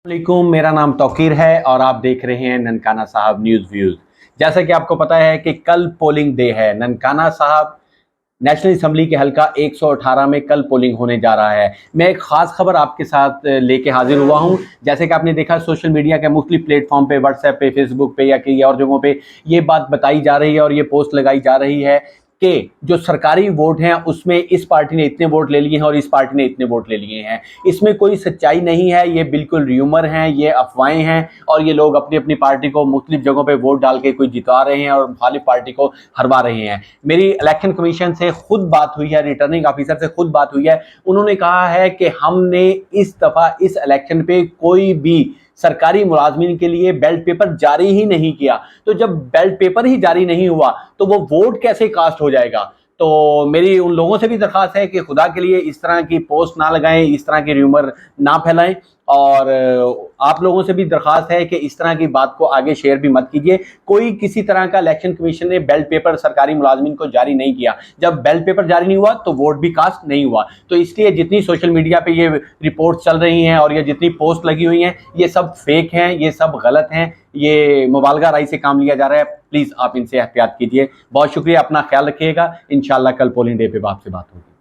वालेकुम, मेरा नाम तौकीर है और आप देख रहे हैं ननकाना साहब न्यूज़ व्यूज़। जैसा कि आपको पता है कि कल पोलिंग डे है। ननकाना साहब नेशनल असम्बली के हल्का 118 में कल पोलिंग होने जा रहा है। मैं एक ख़ास खबर आपके साथ लेके हाजिर हुआ हूं। जैसे कि आपने देखा सोशल मीडिया के मुख्तलिफ प्लेटफॉर्म पे, व्हाट्सएप पे, फेसबुक पे या कई और जगहों पे ये बात बताई जा रही है और ये पोस्ट लगाई जा रही है कि जो सरकारी वोट हैं उसमें इस पार्टी ने इतने वोट ले लिए हैं और इस पार्टी ने इतने वोट ले लिए हैं। इसमें कोई सच्चाई नहीं है, ये बिल्कुल र्यूमर हैं, ये अफवाहें हैं और ये लोग अपनी अपनी पार्टी को मुख्तलिफ जगहों पे वोट डाल के कोई जिता रहे हैं और मुखालिफ पार्टी को हरवा रहे हैं। मेरी इलेक्शन कमीशन से खुद बात हुई है, रिटर्निंग ऑफिसर से खुद बात हुई है। उन्होंने कहा है कि हमने इस दफ़ा इस इलेक्शन पे कोई भी सरकारी मुलाजमीन के लिए बैलेट पेपर जारी ही नहीं किया। तो जब बैलेट पेपर ही जारी नहीं हुआ तो वो वोट कैसे कास्ट हो जाएगा। तो मेरी उन लोगों से भी दरख्वास्त है कि खुदा के लिए इस तरह की पोस्ट ना लगाएं, इस तरह की र्यूमर ना फैलाएं और आप लोगों से भी दरख्वास्त है कि इस तरह की बात को आगे शेयर भी मत कीजिए। कोई किसी तरह का इलेक्शन कमीशन ने बैलेट पेपर सरकारी मुलाजमीन को जारी नहीं किया। जब बैलेट पेपर जारी नहीं हुआ तो वोट भी कास्ट नहीं हुआ। तो इसलिए जितनी सोशल मीडिया पे ये रिपोर्ट चल रही हैं और ये जितनी पोस्ट लगी हुई हैं ये सब फेक हैं, ये सब गलत हैं, ये मुबालगा राय से काम लिया जा रहा है। प्लीज़ आप इनसे एहतियात कीजिए। बहुत शुक्रिया, अपना ख्याल रखिएगा। इंशाल्लाह कल पोलिंग डे पे आपसे बात होगी।